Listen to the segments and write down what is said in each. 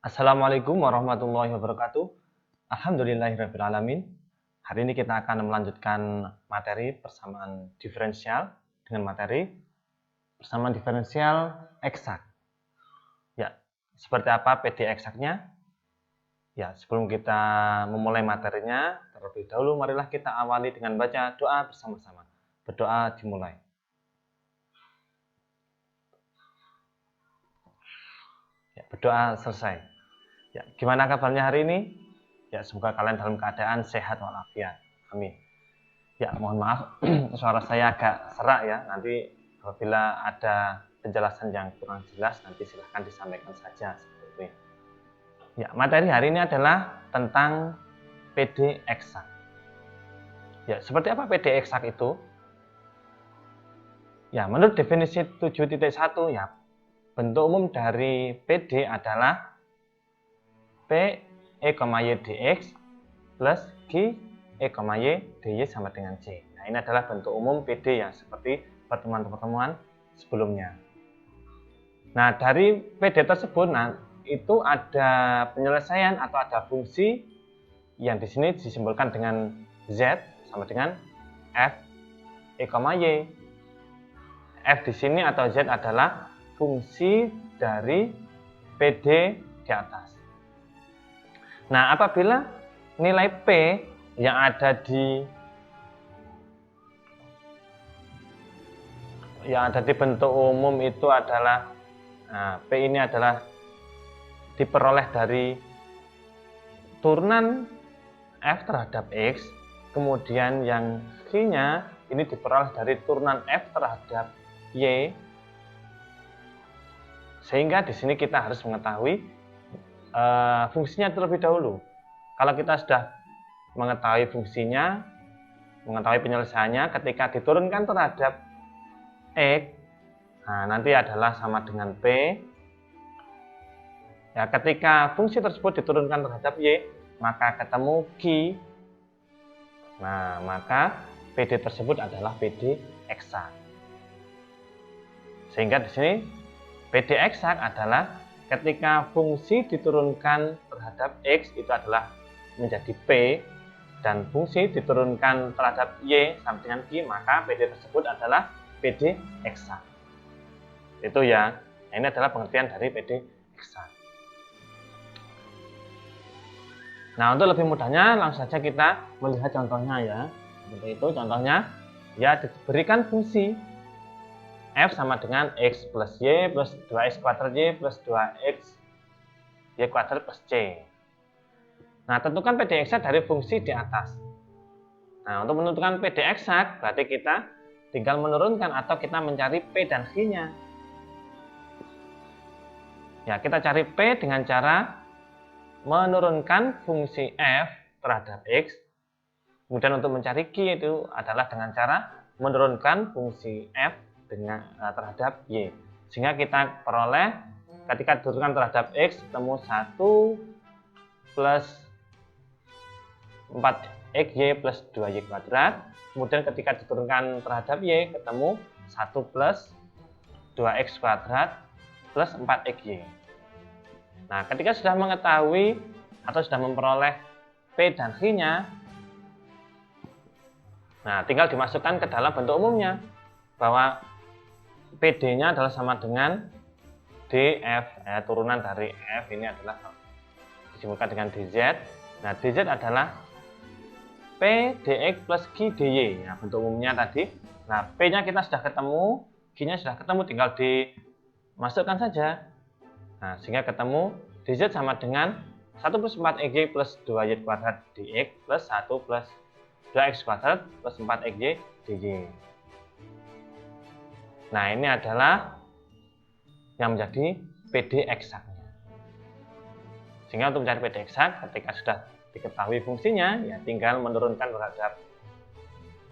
Assalamualaikum warahmatullahi wabarakatuh. Alhamdulillahirabbil alamin. Hari ini kita akan melanjutkan materi persamaan diferensial dengan materi persamaan diferensial eksak. Ya, seperti apa PD eksaknya? Ya, sebelum kita memulai materinya, terlebih dahulu marilah kita awali dengan baca doa bersama-sama. Berdoa dimulai. Ya, berdoa selesai. Ya, gimana kabarnya hari ini? Ya, semoga kalian dalam keadaan sehat walafiat. Amin. Ya, mohon maaf suara saya agak serak ya. Nanti apabila ada penjelasan yang kurang jelas, nanti silahkan disampaikan saja seperti itu. Ya, materi hari ini adalah tentang PD eksak. Ya, seperti apa PD eksak itu? Ya, menurut definisi 7.1 ya, bentuk umum dari PD adalah P E, Y dx plus G E, Y dy sama dengan C. Nah, ini adalah bentuk umum PD yang seperti pertemuan-pertemuan sebelumnya. Nah, dari PD tersebut, itu ada penyelesaian atau ada fungsi yang di sini disimbolkan dengan Z sama dengan F E, Y. F di sini atau Z adalah fungsi dari PD di atas. Nah, apabila nilai P yang ada di bentuk umum itu adalah P ini adalah diperoleh dari turunan F terhadap X, kemudian yang Q-nya ini diperoleh dari turunan F terhadap Y, sehingga di sini kita harus mengetahui fungsinya terlebih dahulu. Kalau kita sudah mengetahui fungsinya, mengetahui penyelesaiannya, ketika diturunkan terhadap X, nanti adalah sama dengan P. Ya, ketika fungsi tersebut diturunkan terhadap Y, maka ketemu Q. Nah, maka PD tersebut adalah PD eksak. Sehingga di sini PD eksak adalah ketika fungsi diturunkan terhadap X itu adalah menjadi P, dan fungsi diturunkan terhadap Y sama dengan Q, maka PD tersebut adalah PD eksak. Itu ya. Ini adalah pengertian dari PD eksak. Nah, untuk lebih mudahnya langsung saja kita melihat contohnya ya. Seperti itu contohnya. Ya, diberikan fungsi F sama dengan X plus Y plus 2X kuadrat Y plus 2X Y kuadrat plus C. Nah, tentukan PD eksak dari fungsi di atas. Nah, untuk menentukan PD eksak, berarti kita tinggal menurunkan atau kita mencari P dan Q-nya. Ya, kita cari P dengan cara menurunkan fungsi F terhadap X. Kemudian untuk mencari Q itu adalah dengan cara menurunkan fungsi F terhadap Y. Sehingga kita peroleh ketika diturunkan terhadap X ketemu 1 plus 4XY plus 2Y kuadrat. Kemudian ketika diturunkan terhadap Y ketemu 1 plus 2X kuadrat plus 4XY. Nah, ketika sudah mengetahui atau sudah memperoleh P dan Q-nya, nah, tinggal dimasukkan ke dalam bentuk umumnya bahwa PD-nya adalah sama dengan DF, turunan dari F ini adalah disimbolkan dengan DZ. Nah, DZ adalah P dx plus Q dy. Nah, bentuk umumnya tadi. Nah, P-nya kita sudah ketemu, Q-nya sudah ketemu, tinggal dimasukkan saja. Nah, sehingga ketemu DZ sama dengan 1 plus 4XY plus 2Y kuadrat dx plus 1 plus 2X kuadrat plus 4XY dy. Nah, ini adalah yang menjadi PD eksaknya. Sehingga untuk mencari PD eksak, ketika sudah diketahui fungsinya, ya tinggal menurunkan terhadap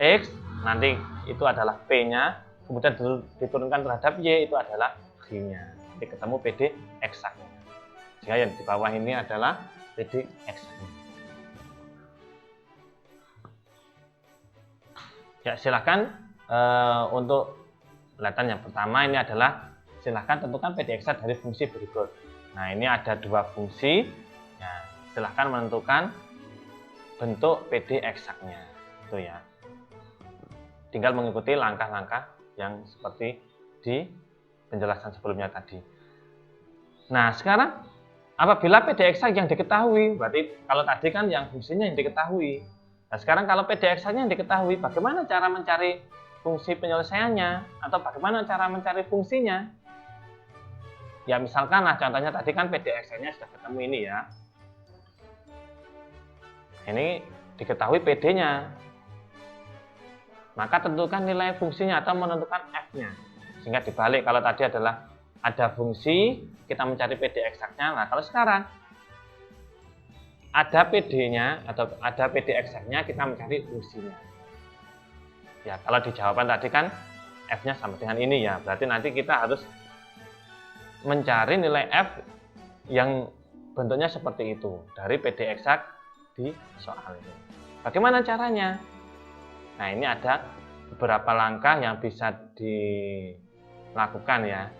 X, nanti itu adalah P-nya, kemudian diturunkan terhadap Y, itu adalah Q-nya. Jadi ketemu PD eksaknya. Sehingga yang di bawah ini adalah PD eksaknya. Ya, silahkan untuk kelihatan yang pertama ini adalah silahkan tentukan PD eksak dari fungsi berikut. Nah, ini ada dua fungsi. Nah, silahkan menentukan bentuk PD eksaknya. Itu ya. Tinggal mengikuti langkah-langkah yang seperti di penjelasan sebelumnya tadi. Nah, sekarang apabila PD eksak yang diketahui, berarti kalau tadi kan yang fungsinya yang diketahui. Nah, sekarang kalau PD eksaknya yang diketahui, bagaimana cara mencari fungsi penyelesaiannya? Atau bagaimana cara mencari fungsinya? Ya, misalkan lah contohnya tadi kan PD eksaknya sudah ketemu ini ya. Ini diketahui PD-nya. Maka tentukan nilai fungsinya atau menentukan F-nya. Sehingga dibalik, kalau tadi adalah ada fungsi, kita mencari PD eksaknya. Nah, kalau sekarang ada PD-nya atau ada PD eksaknya, kita mencari fungsinya. Ya, kalau di jawaban tadi kan F-nya sama dengan ini ya. Berarti nanti kita harus mencari nilai F yang bentuknya seperti itu dari PD eksak di soal ini. Bagaimana caranya? Nah, ini ada beberapa langkah yang bisa dilakukan ya.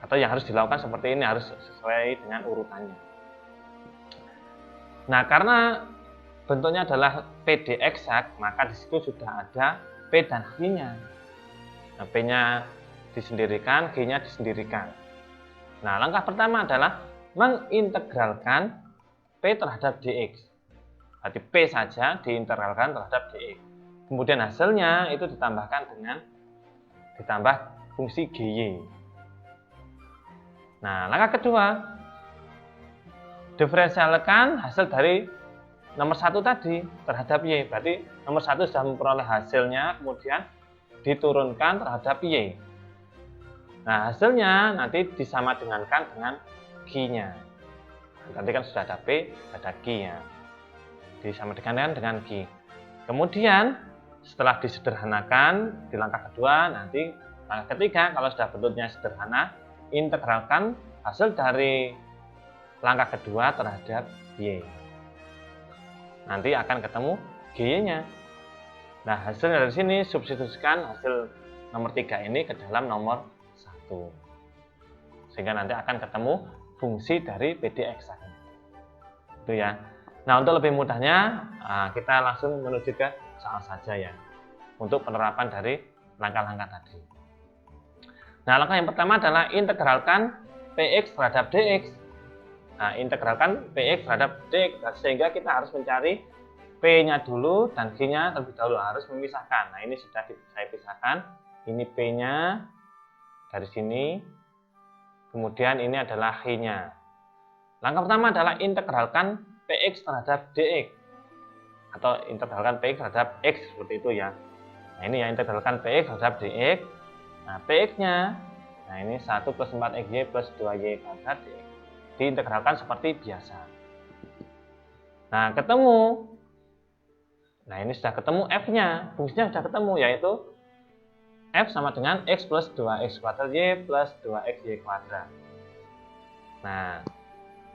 Atau yang harus dilakukan seperti ini, harus sesuai dengan urutannya. Nah, karena bentuknya adalah PD eksak, maka di situ sudah ada P dan Q-nya. Nah, P-nya disendirikan, G-nya disendirikan. Nah, langkah pertama adalah mengintegralkan P terhadap dx. Berarti P saja diintegralkan terhadap dx. Kemudian hasilnya itu ditambah fungsi GY. Nah, langkah kedua, diferensialkan hasil dari nomor 1 tadi terhadap Y. Berarti nomor 1 sudah memperoleh hasilnya, kemudian diturunkan terhadap Y. Nah, hasilnya nanti disama dengankan dengan Q-nya. Nanti kan sudah ada P, ada Q ya. Disama dengankan dengan Q. Kemudian setelah disederhanakan di langkah kedua, nanti langkah ketiga kalau sudah bentuknya sederhana, integralkan hasil dari langkah kedua terhadap Y. Nanti akan ketemu G-nya. Nah, hasilnya dari sini substitusikan hasil nomor 3 ini ke dalam nomor 1. Sehingga nanti akan ketemu fungsi dari PD eksaknya. Itu ya. Nah, untuk lebih mudahnya, kita langsung menuju ke soal saja ya. Untuk penerapan dari langkah-langkah tadi. Nah, langkah yang pertama adalah integralkan Px terhadap dx. Nah, integralkan Px terhadap dx, sehingga kita harus mencari P-nya dulu dan G-nya terlebih dahulu, harus memisahkan. Nah, ini sudah saya pisahkan. Ini P-nya dari sini. Kemudian ini adalah H-nya. Langkah pertama adalah integralkan Px terhadap dx. Atau integralkan Px terhadap x, seperti itu ya. Nah, ini ya, integralkan Px terhadap dx. Nah, Px-nya, nah ini 1 plus 4xy plus 2y kuadrat dx. Diintegralkan seperti biasa. Nah, ketemu. Nah, ini sudah ketemu F-nya. Fungsinya sudah ketemu, yaitu F sama dengan x plus 2x kuadrat y plus 2xy kuadrat. Nah,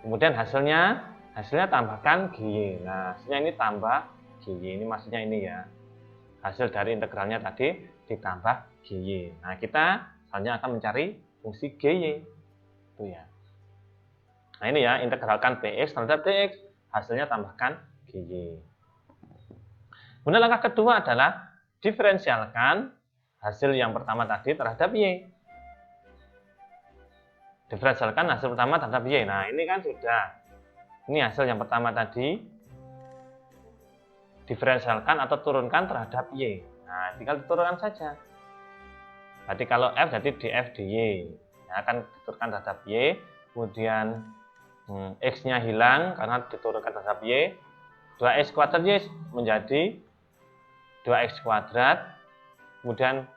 kemudian hasilnya tambahkan GY. Nah, hasilnya ini tambah GY. Ini maksudnya ini ya. Hasil dari integralnya tadi ditambah GY. Nah, kita selanjutnya akan mencari fungsi GY. Itu ya. Nah, ini ya, integralkan Px terhadap dx. Hasilnya tambahkan GY. Kemudian langkah kedua adalah diferensialkan hasil yang pertama tadi terhadap Y. Diferensialkan hasil pertama terhadap Y. Nah, ini kan sudah. Ini hasil yang pertama tadi. Diferensialkan atau turunkan terhadap Y. Nah, tinggal diturunkan saja. Berarti kalau F jadi df dy. Ya, akan diturunkan terhadap Y. Kemudian X-nya hilang karena diturunkan terhadap Y. 2x kuadrat Y menjadi 2x kuadrat. Kemudian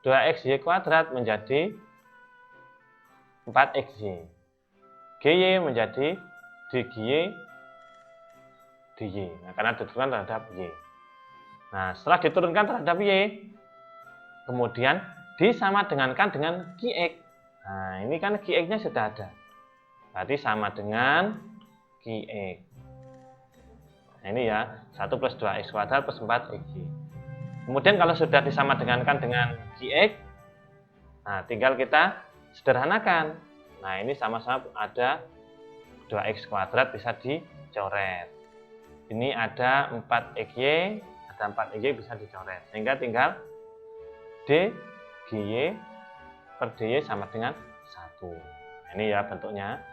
2xy kuadrat menjadi 4xy. GY menjadi dgy dy. Nah, karena diturunkan terhadap y. Nah, setelah diturunkan terhadap y, kemudian disama dengankan dengan qx. Nah, ini kan qx-nya sudah ada. Berarti sama dengan qx. Nah, ini ya, 1 plus 2x kuadrat plus 4xy. Kemudian kalau sudah disama dengankan dengan qx, nah tinggal kita sederhanakan. Nah, ini sama-sama ada 2x kuadrat bisa dicoret. Ini ada 4xy, ada 4xy bisa dicoret. Sehingga tinggal dgy per dy sama dengan 1. Ini ya bentuknya,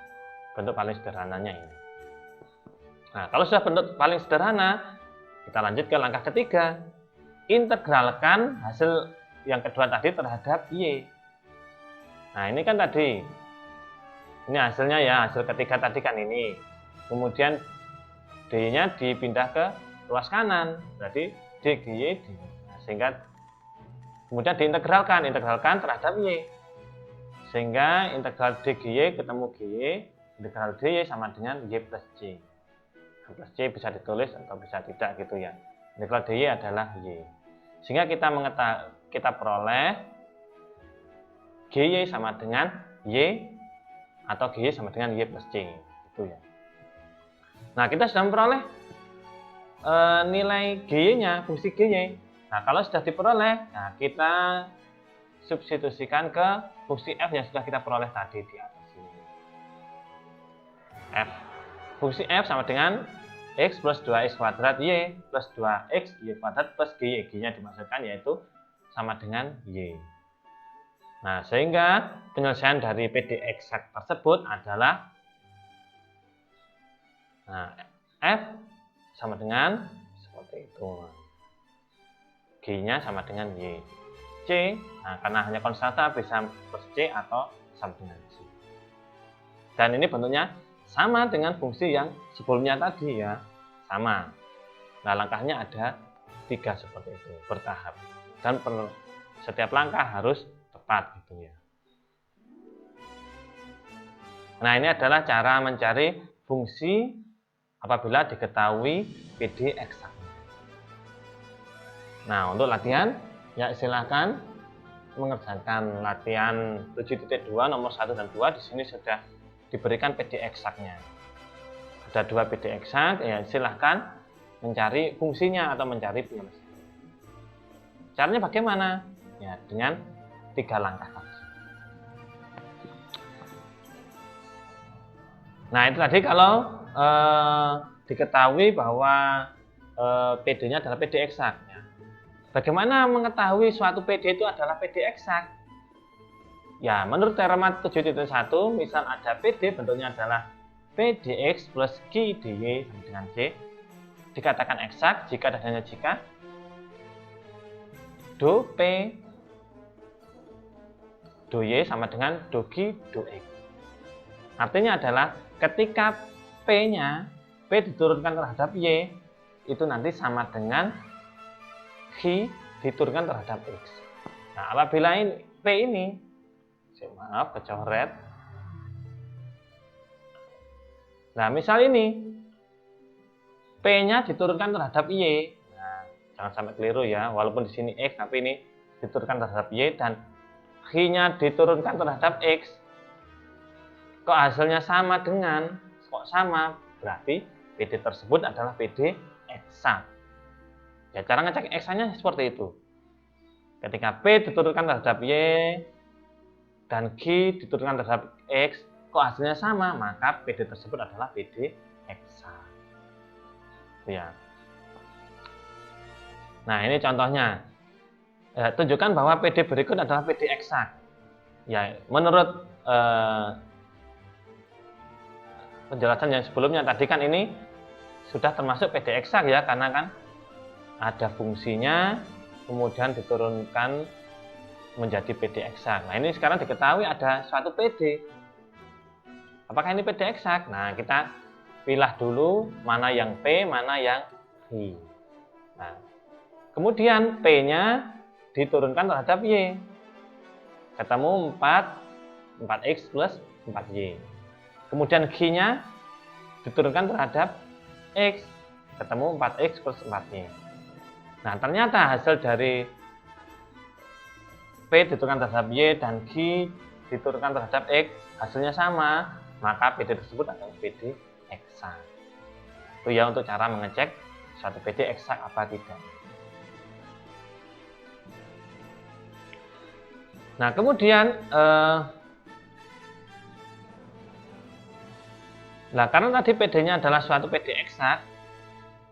bentuk paling sederhananya ini. Nah, kalau sudah bentuk paling sederhana, kita lanjut ke langkah ketiga. Integralkan hasil yang kedua tadi terhadap y. Nah, ini kan tadi. Ini hasilnya ya, hasil ketiga tadi kan ini. Kemudian d-nya dipindah ke ruas kanan, berarti dgy dy. Nah, sehingga kemudian diintegralkan, integralkan terhadap y. Sehingga integral dgy ketemu gy, integral dy sama dengan y plus c. Plus c bisa ditulis atau bisa tidak gitu ya. Integral dy adalah y. Sehingga kita peroleh gy sama dengan y atau gy sama dengan y plus c gitu ya. Nah, kita sudah memperoleh nilai gy-nya, fungsi gy. Nah, kalau sudah diperoleh, nah kita substitusikan ke fungsi f yang sudah kita peroleh tadi di atas ini. F. Fungsi f sama dengan x plus 2x kuadrat y plus 2x y kuadrat plus gy. Gy-nya dimaksudkan yaitu sama dengan y. Nah, sehingga penyelesaian dari PD eksak tersebut adalah f sama dengan seperti itu. G-nya sama dengan y. C, nah karena hanya konstanta bisa plus c atau sama dengan c. Dan ini bentuknya sama dengan fungsi yang sebelumnya tadi ya, sama. Nah, langkahnya ada 3 seperti itu, bertahap. Dan setiap langkah harus tepat gitu ya. Nah, ini adalah cara mencari fungsi apabila diketahui PD eksak. Nah, untuk latihan, ya silahkan mengerjakan latihan 7.2 nomor 1 dan 2. Di sini sudah diberikan PD eksaknya. Ada 2 PD eksak, ya silahkan mencari fungsinya atau mencari penyelesaian. Caranya bagaimana? Ya, dengan 3 langkah tadi. Nah, itu tadi kalau diketahui bahwa PD-nya adalah PD eksak. Bagaimana mengetahui suatu PD itu adalah PD eksak? Ya, menurut teorema 7.1, misal ada PD bentuknya adalah PDX plus Q dy sama dengan C, dikatakan eksak jika dan hanya jika do P do Y sama dengan do Q do X. Artinya adalah ketika P-nya, P diturunkan terhadap Y, itu nanti sama dengan Q diturunkan terhadap X. Nah, apabila ini, P ini, maaf, kecoret. Nah, misal ini, P-nya diturunkan terhadap Y. Nah, jangan sampai keliru ya, walaupun di sini X, tapi ini diturunkan terhadap Y, dan Q-nya diturunkan terhadap X. Kok hasilnya sama dengan, kok sama, berarti PD tersebut adalah PD eksak. Ya, cara ngecek eksaknya seperti itu. Ketika P diturunkan terhadap Y dan Q diturunkan terhadap X, kok hasilnya sama, maka PD tersebut adalah PD eksak. Ya. Nah, ini contohnya. Ya, tunjukkan bahwa PD berikut adalah PD eksak. Ya, menurut penjelasan yang sebelumnya tadi kan ini sudah termasuk PD eksak ya, karena kan ada fungsinya, kemudian diturunkan menjadi PD eksak. Nah, ini sekarang diketahui ada suatu PD. Apakah ini PD eksak? Nah, kita pilih dulu mana yang P, mana yang Q. Nah, kemudian P-nya diturunkan terhadap Y. Ketemu 4x plus 4Y. Kemudian Q-nya diturunkan terhadap X. Ketemu 4x plus 4Y. Nah, ternyata hasil dari P diturunkan terhadap Y dan Q diturunkan terhadap X, hasilnya sama, maka PD tersebut adalah PD eksak. Itu ya untuk cara mengecek suatu PD eksak apa tidak. Nah, kemudian Nah, karena tadi PD-nya adalah suatu PD eksak,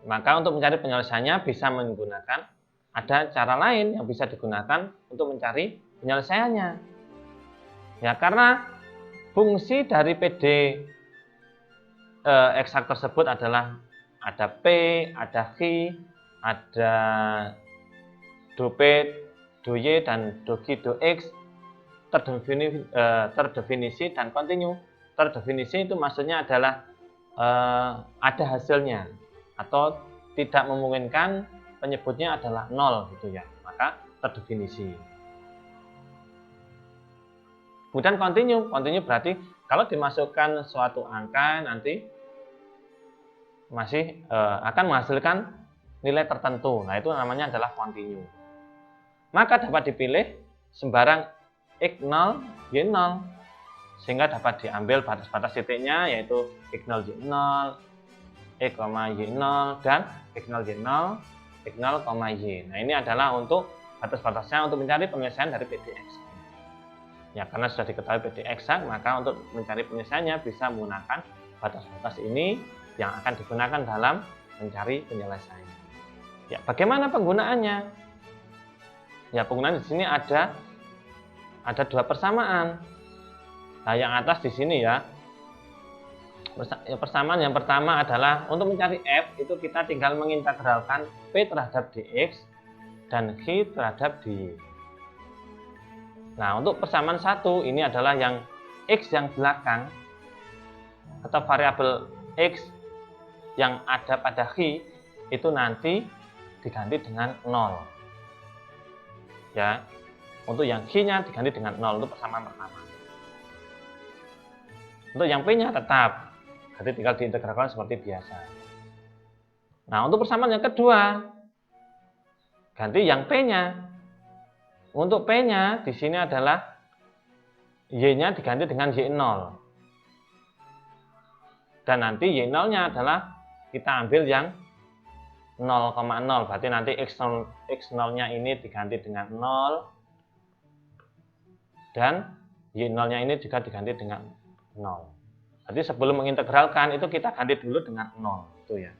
maka untuk mencari penyelesaiannya bisa menggunakan, ada cara lain yang bisa digunakan untuk mencari penyelesaiannya. Ya, karena fungsi dari PD eksak tersebut adalah ada P, ada Q, ada do P, do Y, dan do Q, do X, terdefinisi dan kontinu. Terdefinisi itu maksudnya adalah ada hasilnya atau tidak memungkinkan penyebutnya adalah 0 gitu ya, maka terdefinisi. Kemudian kontinu berarti kalau dimasukkan suatu angka nanti masih akan menghasilkan nilai tertentu. Nah, itu namanya adalah kontinu. Maka dapat dipilih sembarang X0, Y0, sehingga dapat diambil batas-batas titiknya, yaitu X0, Y0, Y0, dan X0, Y0, X0, Y. Nah, ini adalah untuk batas-batasnya untuk mencari penyelesaian dari PD eksak. Ya, karena sudah diketahui PD eksak, maka untuk mencari penyelesaiannya bisa menggunakan batas-batas ini yang akan digunakan dalam mencari penyelesaian. Ya, bagaimana penggunaannya? Ya, penggunaan di sini ada dua persamaan. Nah, yang atas di sini ya. Persamaan yang pertama adalah untuk mencari f itu kita tinggal mengintegralkan p terhadap dx dan q terhadap dy. Nah, untuk persamaan satu ini adalah yang x yang belakang atau variabel x yang ada pada q itu nanti diganti dengan 0. Ya, untuk yang q-nya diganti dengan 0 untuk persamaan pertama. Untuk yang p-nya tetap, jadi tinggal diintegralkan seperti biasa. Nah, untuk persamaan yang kedua, ganti yang p-nya. Untuk p-nya di sini adalah y-nya diganti dengan y0. Dan nanti y0-nya adalah kita ambil yang 0,0, berarti nanti x0-nya ini diganti dengan 0 dan y0-nya ini juga diganti dengan 0. Jadi sebelum mengintegralkan itu kita ganti dulu dengan 0 itu ya.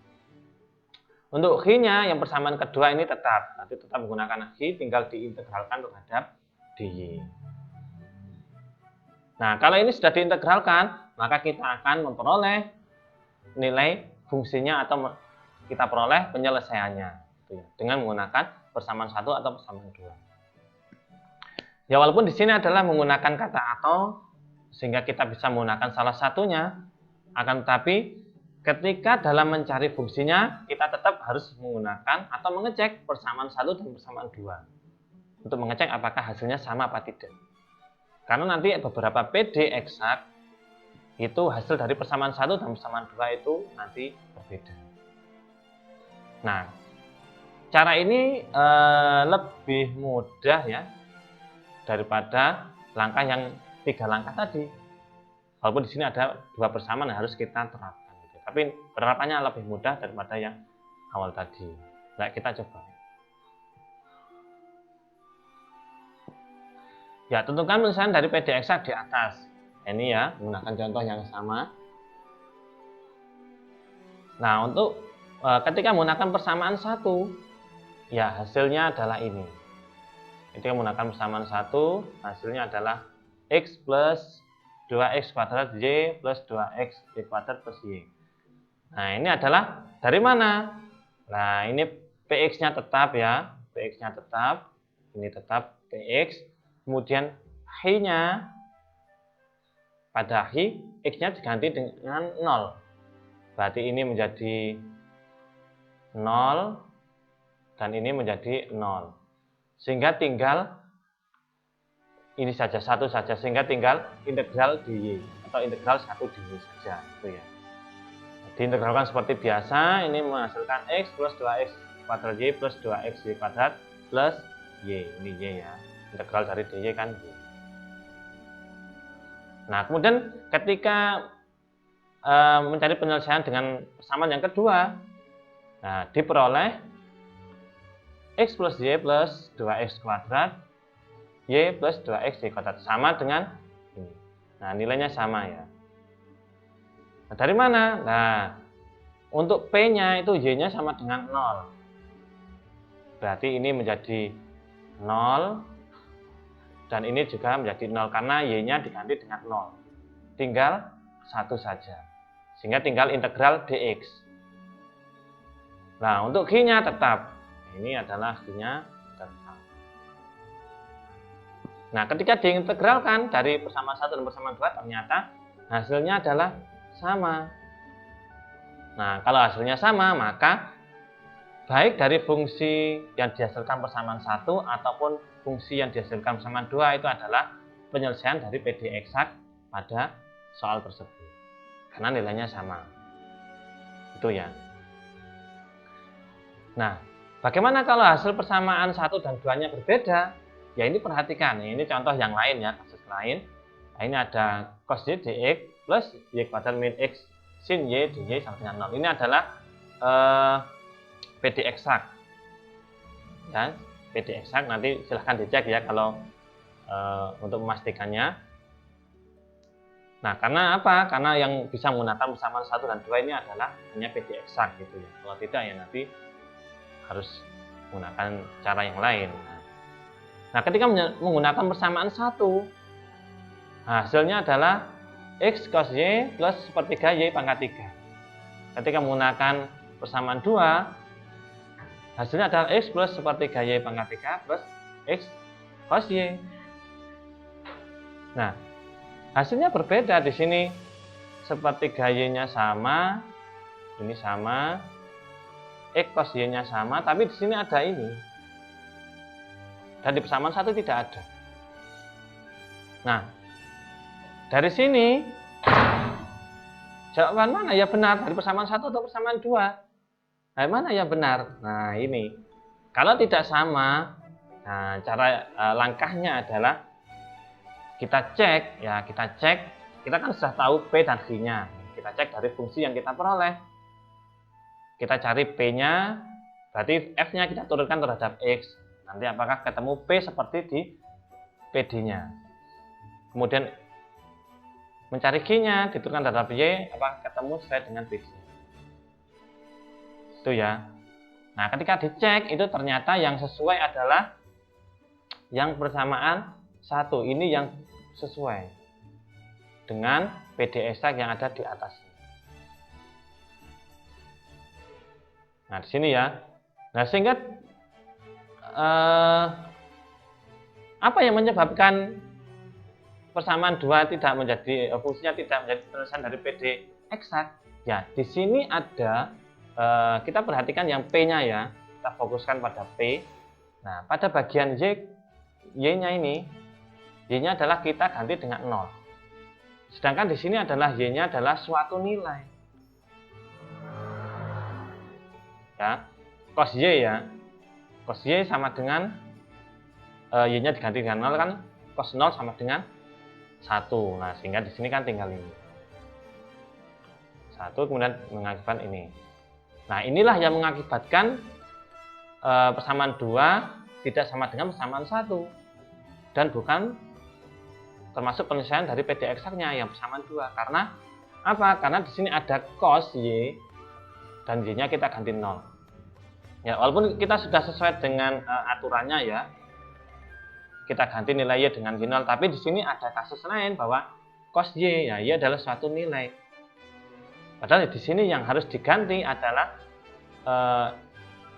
Untuk q-nya yang persamaan kedua ini tetap, nanti tetap menggunakan q, tinggal diintegralkan terhadap dy. Nah, kalau ini sudah diintegralkan, maka kita akan memperoleh nilai fungsinya atau kita peroleh penyelesaiannya gitu ya, dengan menggunakan persamaan satu atau persamaan dua. Ya, walaupun di sini adalah menggunakan kata atau sehingga kita bisa menggunakan salah satunya, akan tetapi ketika dalam mencari fungsinya kita tetap harus menggunakan atau mengecek persamaan satu dan persamaan dua untuk mengecek apakah hasilnya sama apa tidak. Karena nanti beberapa PD eksak itu hasil dari persamaan satu dan persamaan dua itu nanti berbeda. Nah, cara ini lebih mudah ya daripada langkah yang 3 langkah tadi. Walaupun di sini ada 2 persamaan yang harus kita terapkan. Tapi penerapannya lebih mudah daripada yang awal tadi. Nah, kita coba. Ya, tentukan penyelesaian dari PD eksak di atas. Ini ya, menggunakan contoh yang sama. Nah, untuk ketika menggunakan persamaan satu, ya hasilnya adalah ini. Ketika menggunakan persamaan satu, hasilnya adalah x plus 2x kuadrat y plus 2x y kuadrat plus y. Nah, ini adalah dari mana? Nah, ini px-nya tetap ya, px-nya tetap, ini tetap px. Kemudian h-nya pada h, x-nya diganti dengan 0. Berarti ini menjadi 0 dan ini menjadi 0. Sehingga tinggal ini saja, satu saja, sehingga tinggal integral dy atau integral 1 dy saja gitu ya. Diintegralkan seperti biasa, ini menghasilkan x plus 2x kuadrat y plus 2x y kuadrat plus y. Ini y ya, integral dari dy kan y. Nah, kemudian ketika mencari penyelesaian dengan persamaan yang kedua, nah, diperoleh x plus y plus 2x kuadrat y plus 2x y kuadrat sama dengan ini. Nah, nilainya sama ya. Nah, dari mana? Nah, untuk P-nya itu Y-nya sama dengan 0. Berarti ini menjadi 0 dan ini juga menjadi 0 karena Y-nya diganti dengan 0. Tinggal 1 saja. Sehingga tinggal integral dx. Nah, untuk G-nya tetap. Ini adalah G-nya tetap. Nah, ketika diintegralkan dari persamaan 1 dan persamaan 2 ternyata hasilnya adalah sama. Nah, kalau hasilnya sama, maka baik dari fungsi yang dihasilkan persamaan 1 ataupun fungsi yang dihasilkan persamaan 2 itu adalah penyelesaian dari PD eksak pada soal tersebut. Karena nilainya sama. Itu ya. Nah, bagaimana kalau hasil persamaan 1 dan 2-nya berbeda? Ya ini perhatikan, ini contoh yang lain ya, kasus lain. Nah, ini ada cos Y dx plus Y kuadrat min X sin Y dy sama dengan 0. Ini adalah PD eksak. Ya, PD eksak nanti silahkan dicek ya kalau untuk memastikannya. Nah, karena apa? Karena yang bisa menggunakan persamaan 1 dan 2 ini adalah hanya PD eksak gitu ya. Kalau tidak ya nanti harus menggunakan cara yang lain. Nah, ketika menggunakan persamaan 1, hasilnya adalah X cos Y plus sepertiga Y pangkat 3. Ketika menggunakan persamaan 2, hasilnya adalah X plus sepertiga Y pangkat 3 plus X cos Y. Nah, hasilnya berbeda di sini. Sepertiga Y-nya sama, ini sama, X cos Y-nya sama, tapi di sini ada ini. Dan di persamaan 1 tidak ada. Nah, dari sini jawaban mana ya benar? Dari persamaan 1 atau persamaan 2? Nah, mana yang benar? Nah, ini. Kalau tidak sama, nah cara langkahnya adalah kita cek ya, kita kan sudah tahu P dan G-nya. Kita cek dari fungsi yang kita peroleh. Kita cari P-nya, berarti F-nya kita turunkan terhadap X. Nanti apakah ketemu P seperti di PD-nya. Kemudian mencari G-nya, diturunkan terhadap Y, apakah ketemu sesuai dengan PD. Itu ya. Nah, ketika dicek itu ternyata yang sesuai adalah yang persamaan 1. Ini yang sesuai dengan PD eksak yang ada di atas. Nah, di sini ya. Nah, sehingga apa yang menyebabkan persamaan 2 tidak menjadi fungsinya tidak menjadi penyelesaian dari PD eksak? Ya, di sini ada kita perhatikan yang P-nya ya. Kita fokuskan pada P. Nah, pada bagian Y-nya ini, Y-nya adalah kita ganti dengan 0. Sedangkan di sini adalah Y-nya adalah suatu nilai. Ya, cos Y ya. Cos Y sama dengan Y-nya diganti dengan 0 kan, cos 0 sama dengan 1. Nah, sehingga di sini kan tinggal ini. 1 kemudian mengakibatkan ini. Nah, inilah yang mengakibatkan persamaan 2 tidak sama dengan persamaan 1. Dan bukan termasuk penyelesaian dari PD eksaknya yang persamaan 2. Karena apa? Karena di sini ada cos Y dan Y-nya kita ganti 0. Ya, walaupun kita sudah sesuai dengan aturannya ya. Kita ganti nilai Y dengan Y0, tapi di sini ada kasus lain bahwa cos Y ya, Y adalah suatu nilai. Padahal di sini yang harus diganti adalah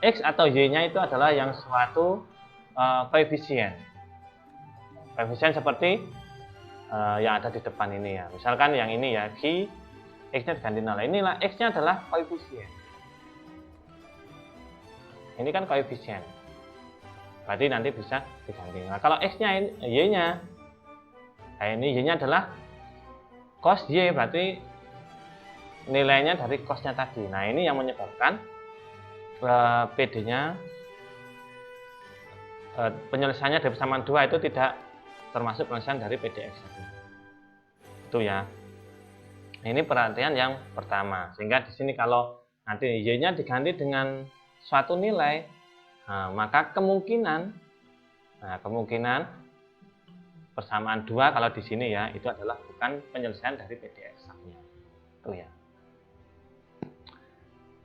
X atau Y-nya itu adalah yang suatu koefisien. Koefisien seperti yang ada di depan ini ya. Misalkan yang ini ya, Q, X-nya diganti 0. Inilah X-nya adalah koefisien. Ini kan koefisien. Berarti nanti bisa diganti. Nah, kalau X-nya Y-nya, nah ini Y-nya adalah cos Y, berarti nilainya dari cos-nya tadi. Nah, ini yang menyebabkan PD-nya penyelesaiannya dari persamaan 2 itu tidak termasuk penyelesaian dari PD eksaknya. Itu ya. Ini perhatian yang pertama. Sehingga di sini kalau nanti Y-nya diganti dengan suatu nilai, nah, maka kemungkinan persamaan 2 kalau di sini ya itu adalah bukan penyelesaian dari PD eksaknya. Itu ya.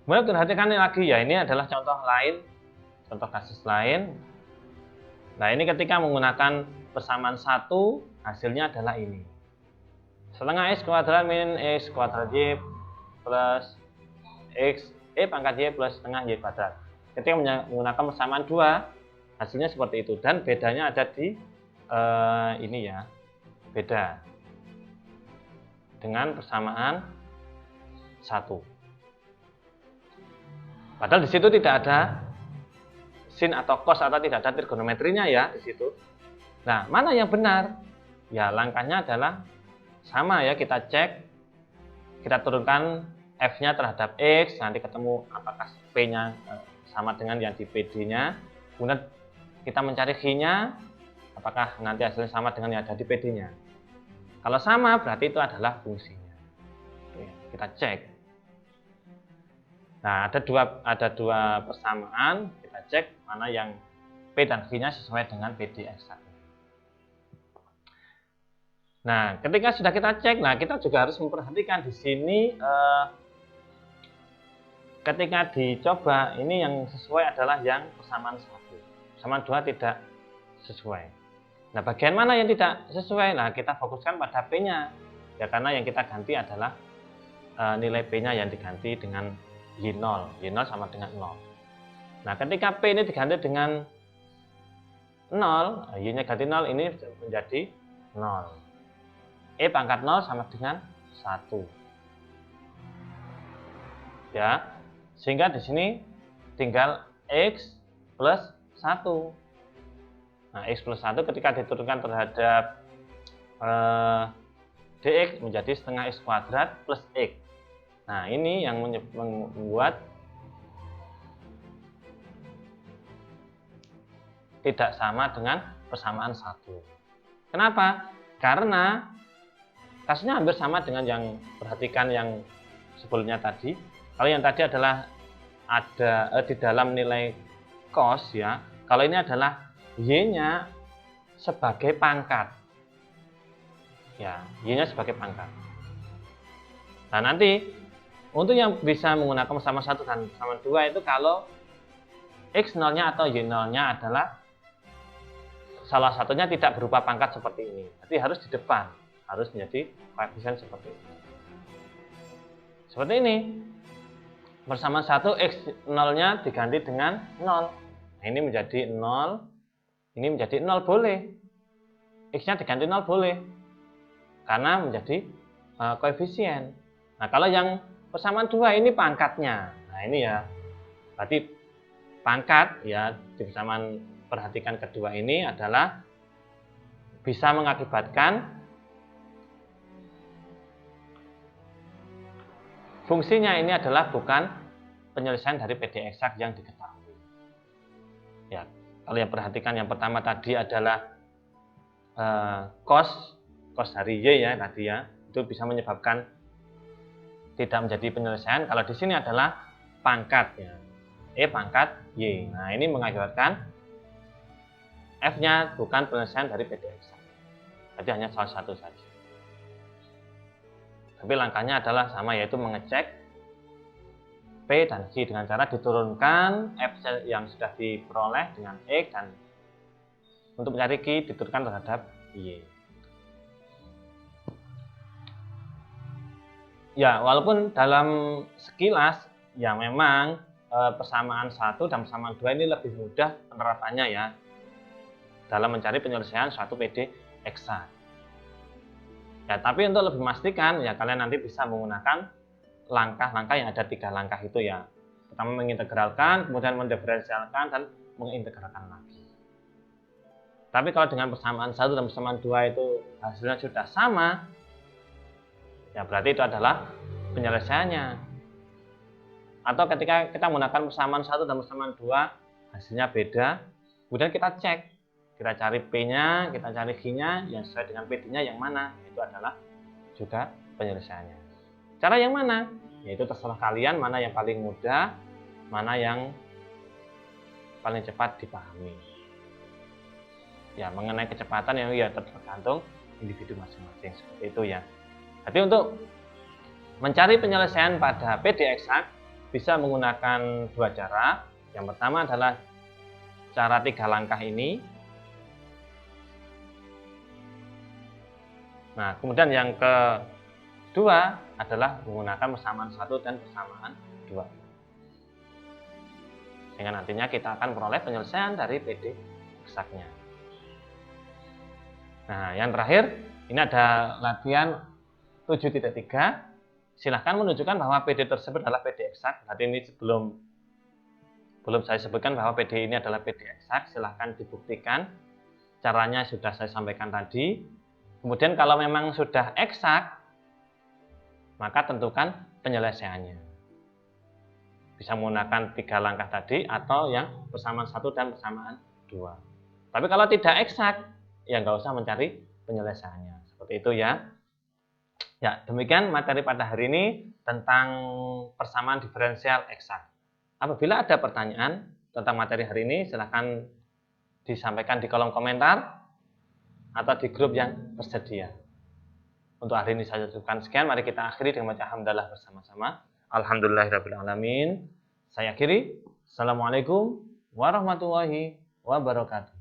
Kemudian perhatikan ini lagi ya, ini adalah contoh lain, contoh kasus lain. Nah, ini ketika menggunakan persamaan 1, hasilnya adalah ini. Setengah X kuadrat min X kuadrat Y plus X pangkat Y plus setengah Y kuadrat. Ketika menggunakan persamaan 2, hasilnya seperti itu. Dan bedanya ada di ini ya, beda dengan persamaan 1. Padahal di situ tidak ada sin atau cos atau tidak ada trigonometrinya ya di situ. Nah, mana yang benar? Ya, langkahnya adalah sama ya, kita cek, kita turunkan f-nya terhadap x, nanti ketemu apakah p-nya sama dengan yang di PD-nya. Kemudian kita mencari x-nya, apakah nanti hasilnya sama dengan yang ada di PD-nya. Kalau sama, berarti itu adalah fungsinya. Oke, kita cek. Nah, ada dua persamaan, kita cek mana yang P dan V-nya sesuai dengan PD eksak. Nah, ketika sudah kita cek, nah kita juga harus memperhatikan di sini ketika dicoba ini yang sesuai adalah yang persamaan 1. Persamaan 2 tidak sesuai. Nah, bagian mana yang tidak sesuai? Nah, kita fokuskan pada P-nya. Ya, karena yang kita ganti adalah nilai P-nya yang diganti dengan Y0. Y0 sama dengan 0. Nah, ketika P ini diganti dengan 0, Y-nya ganti 0, ini menjadi 0. E pangkat 0 sama dengan 1. Ya, sehingga di sini tinggal X plus 1. Nah, X plus 1 ketika diturunkan terhadap dx menjadi setengah X kuadrat plus X. Nah, ini yang membuat tidak sama dengan persamaan 1. Kenapa? Karena kasusnya hampir sama dengan yang perhatikan yang sebelumnya tadi. Kalau yang tadi adalah ada di dalam nilai cos ya. Kalau ini adalah y-nya sebagai pangkat. Ya, y-nya sebagai pangkat. Nah, nanti untuk yang bisa menggunakan persamaan 1 dan persamaan 2 itu kalau x0-nya atau y0-nya adalah salah satunya tidak berupa pangkat seperti ini. Jadi harus di depan, harus menjadi koefisien seperti ini. Seperti ini. Persamaan 1 x0-nya diganti dengan 0. Nah, ini menjadi 0, ini menjadi 0 boleh. X-nya diganti 0 boleh. Karena menjadi koefisien. Nah, kalau yang persamaan 2 ini pangkatnya. Nah, ini ya. Berarti pangkat ya di persamaan perhatikan kedua ini adalah bisa mengakibatkan fungsinya ini adalah bukan penyelesaian dari PD eksak yang diketahui. Ya, kalau yang perhatikan yang pertama tadi adalah cos dari Y ya tadi ya, itu bisa menyebabkan tidak menjadi penyelesaian. Kalau di sini adalah pangkatnya, E pangkat Y. Nah, ini mengakibatkan F-nya bukan penyelesaian dari PD eksak. Jadi hanya salah satu saja. Tapi langkahnya adalah sama, yaitu mengecek P dan Q dengan cara diturunkan F yang sudah diperoleh dengan X dan untuk mencari Q diturunkan terhadap Y. Ya, walaupun dalam sekilas ya memang persamaan 1 dan persamaan 2 ini lebih mudah penerapannya ya dalam mencari penyelesaian suatu PD eksak. Ya, tapi untuk lebih memastikan ya kalian nanti bisa menggunakan langkah-langkah yang ada 3 langkah itu ya. Pertama mengintegralkan, kemudian mendiferensialkan dan mengintegralkan lagi. Tapi kalau dengan persamaan 1 dan persamaan 2 itu hasilnya sudah sama, ya berarti itu adalah penyelesaiannya. Atau ketika kita menggunakan persamaan 1 dan persamaan 2 hasilnya beda, kemudian kita cek, kita cari P-nya, kita cari Q-nya yang sesuai dengan PD-nya yang mana, itu adalah juga penyelesaiannya. Cara yang mana? Yaitu terserah kalian mana yang paling mudah, mana yang paling cepat dipahami. Ya, mengenai kecepatan yang ya tergantung individu masing-masing seperti itu ya. Jadi untuk mencari penyelesaian pada PD eksak bisa menggunakan dua cara. Yang pertama adalah cara 3 langkah ini. Nah, kemudian yang kedua adalah menggunakan persamaan 1 dan persamaan 2. Sehingga nantinya kita akan memperoleh penyelesaian dari PD eksaknya. Nah, yang terakhir, ini ada latihan 7.3. Silahkan menunjukkan bahwa PD tersebut adalah PD eksak. Berarti ini belum saya sebutkan bahwa PD ini adalah PD eksak. Silahkan dibuktikan. Caranya sudah saya sampaikan tadi. Kemudian kalau memang sudah eksak, maka tentukan penyelesaiannya. Bisa menggunakan 3 langkah tadi atau yang persamaan 1 dan persamaan 2. Tapi kalau tidak eksak, ya nggak usah mencari penyelesaiannya. Seperti itu ya. Ya, demikian materi pada hari ini tentang persamaan diferensial eksak. Apabila ada pertanyaan tentang materi hari ini, silahkan disampaikan di kolom komentar atau di grup yang tersedia. Untuk hari ini saya cukupkan sekian. Mari kita akhiri dengan baca hamdalah bersama-sama. Alhamdulillahirrabbilalamin. Saya akhiri. Assalamualaikum warahmatullahi wabarakatuh.